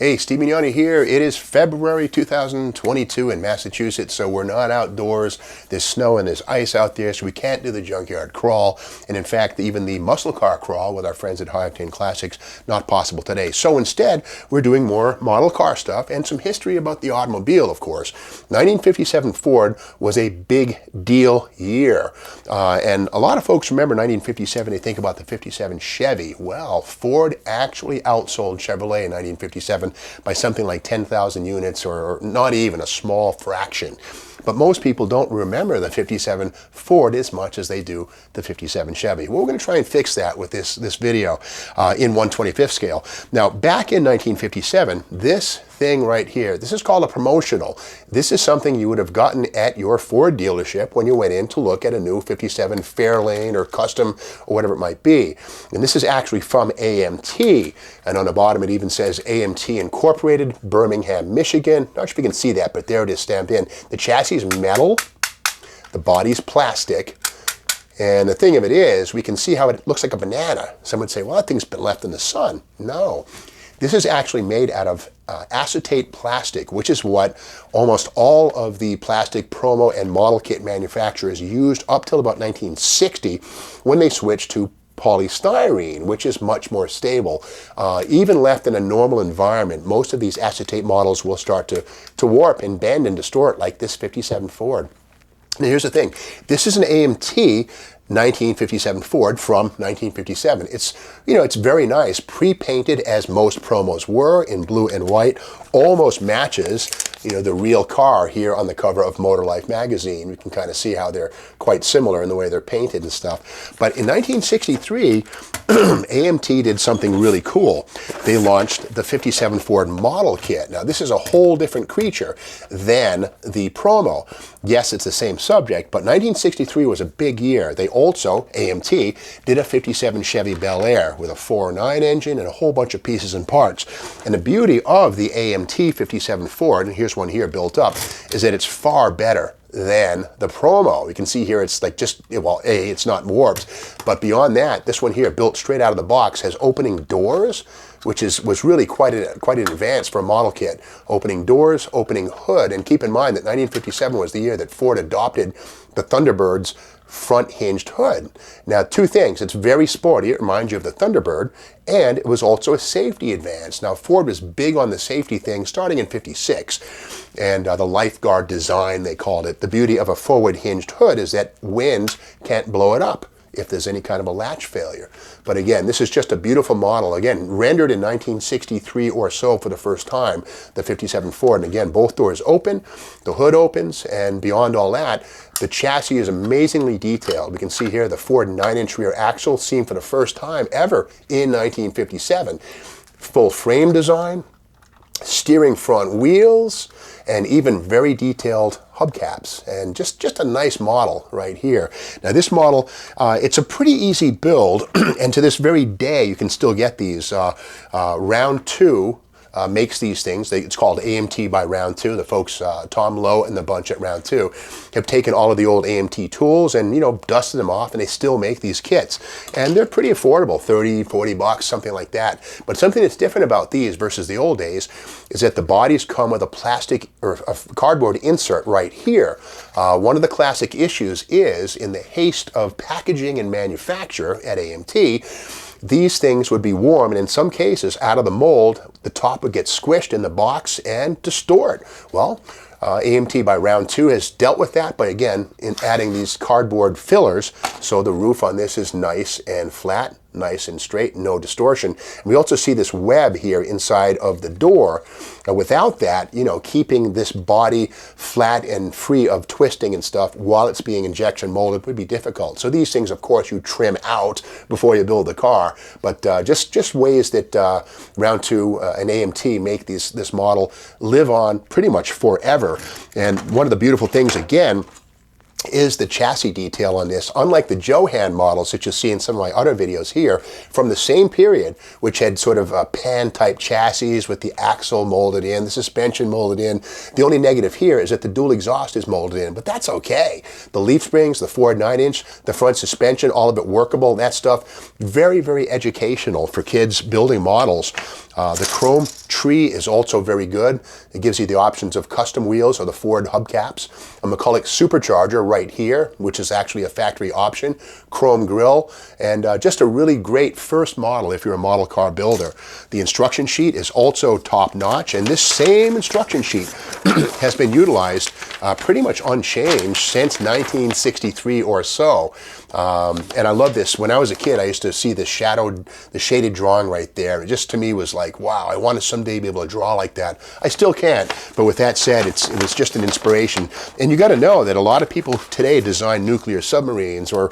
Hey, Steve Mignani here. It is February 2022 in Massachusetts, so we're not outdoors. There's snow and there's ice out there, so we can't do the junkyard crawl. And in fact, even the muscle car crawl with our friends at High Octane Classics, not possible today. So instead, we're doing more model car stuff and some history about the automobile, of course. 1957 Ford was a big deal year. And a lot of folks remember 1957, they think about the 57 Chevy. Well, Ford actually outsold Chevrolet in 1957 by something like 10,000 units, or not even a small fraction. But most people don't remember the 57 Ford as much as they do the 57 Chevy. Well, we're going to try and fix that with this video in 1/25th scale. Now, back in 1957, this thing right here, this is called a promotional. This is something you would have gotten at your Ford dealership when you went in to look at a new 57 Fairlane or Custom or whatever it might be. And this is actually from AMT. And on the bottom, it even says AMT Incorporated, Birmingham, Michigan. Not sure if you can see that, but there it is stamped in. The chassis is metal, the body's plastic, and the thing of it is, we can see how it looks like a banana. Some would say, well, that thing's been left in the sun. No, this is actually made out of acetate plastic, which is what almost all of the plastic promo and model kit manufacturers used up till about 1960, when they switched to polystyrene, which is much more stable. Even left in a normal environment, most of these acetate models will start to warp and bend and distort, like this 57 Ford. Now here's the thing, this is an AMT 1957 Ford from 1957. It's, you know, it's very nice, pre-painted as most promos were in blue and white, almost matches, you know, the real car here on the cover of Motor Life magazine. You can kind of see how they're quite similar in the way they're painted and stuff. But in 1963, AMT did something really cool. They launched the 57 Ford model kit. Now this is a whole different creature than the promo. Yes, it's the same subject, but 1963 was a big year. They also, AMT, did a 57 Chevy Bel Air with a 4.9 engine and a whole bunch of pieces and parts. And the beauty of the AMT 57 Ford, and here's one here built up, is that it's far better than the promo. You can see here it's like just, well, it's not warped, but beyond that, this one here, built straight out of the box, has opening doors, which was really quite an advance for a model kit. Opening doors, opening hood, and keep in mind that 1957 was the year that Ford adopted the Thunderbird's front hinged hood. Now, two things, it's very sporty, it reminds you of the Thunderbird, and it was also a safety advance. Now, Ford was big on the safety thing starting in 56, and the lifeguard design, they called it. The beauty of a forward hinged hood is that wind can't blow it up if there's any kind of a latch failure. But again, this is just a beautiful model. Again, rendered in 1963 or so for the first time, the 57 Ford. And again, both doors open, the hood opens, and beyond all that, the chassis is amazingly detailed. We can see here the Ford 9-inch rear axle seen for the first time ever in 1957. Full frame design, steering front wheels, and even very detailed hubcaps, and just a nice model right here. Now this model, it's a pretty easy build, and to this very day you can still get these. Round 2 makes these things. It's called AMT by Round 2. The folks, Tom Lowe and the bunch at Round 2, have taken all of the old AMT tools and, you know, dusted them off, and they still make these kits. And they're pretty affordable, 30, 40 bucks, something like that. But something that's different about these versus the old days is that the bodies come with a plastic or a cardboard insert right here. One of the classic issues is, in the haste of packaging and manufacture at AMT, these things would be warm, and in some cases, out of the mold, the top would get squished in the box and distort. Well, AMT by Round 2 has dealt with that by, again, in adding these cardboard fillers, so the roof on this is nice and flat, nice and straight, no distortion. And we also see this web here inside of the door. Without that, you know, keeping this body flat and free of twisting and stuff while it's being injection molded would be difficult. So these things, of course, you trim out before you build the car, but just ways that Round 2 and AMT make this model live on pretty much forever. And one of the beautiful things, again, is the chassis detail on this. Unlike the Johan models that you'll see in some of my other videos here from the same period, which had sort of a pan type chassis with the axle molded in, the suspension molded in. The only negative here is that the dual exhaust is molded in, but that's okay. The leaf springs, the Ford 9-inch, the front suspension, all of it workable. That stuff, very, very educational for kids building models. The chrome tree is also very good. It gives you the options of custom wheels or the Ford hubcaps. A McCulloch supercharger right here, which is actually a factory option. Chrome grille, and just a really great first model if you're a model car builder. The instruction sheet is also top notch, and this same instruction sheet has been utilized pretty much unchanged since 1963 or so. And I love this. When I was a kid, I used to see the shaded drawing right there. It just to me was like, wow, I want to someday be able to draw like that. I still can't, but with that said, it was just an inspiration. And you got to know that a lot of people today design nuclear submarines or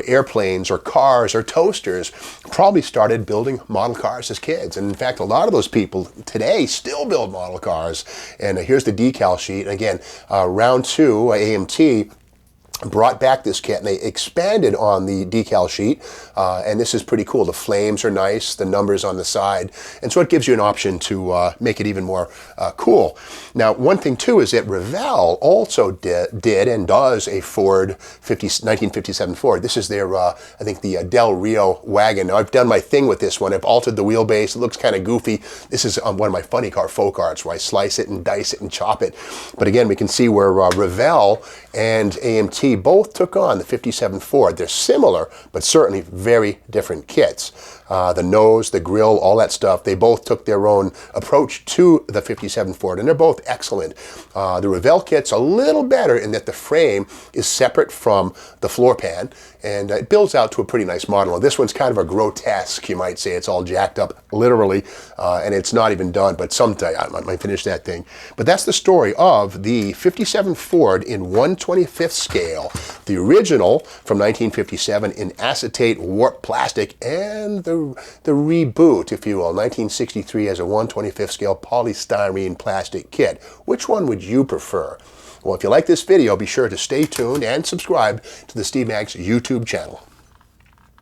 airplanes or cars or toasters probably started building model cars as kids. And in fact, a lot of those people today still build model cars. And here's the decal sheet. And again, round 2, AMT, brought back this kit and they expanded on the decal sheet, and this is pretty cool. The flames are nice, the numbers on the side, and so it gives you an option to make it even more cool. Now, one thing too is that Revell also did and does a Ford 1957 Ford. This is their, I think, the Del Rio wagon. Now, I've done my thing with this one. I've altered the wheelbase. It looks kind of goofy. This is one of my funny car folk arts where I slice it and dice it and chop it. But again, we can see where Revell and AMT both took on the 57 Ford. They're similar, but certainly very different kits. The nose, the grill, all that stuff, they both took their own approach to the 57 Ford, and they're both excellent. The Revell kit's a little better in that the frame is separate from the floor pan, and it builds out to a pretty nice model. This one's kind of a grotesque, you might say. It's all jacked up, literally, and it's not even done, but someday I might finish that thing. But that's the story of the 57 Ford in 1/25th scale, the original from 1957 in acetate warped plastic, and the reboot, if you will, 1963 as a 1/25th scale polystyrene plastic kit. Which one would you prefer? Well, if you like this video, be sure to stay tuned and subscribe to the Steve Maggs YouTube channel.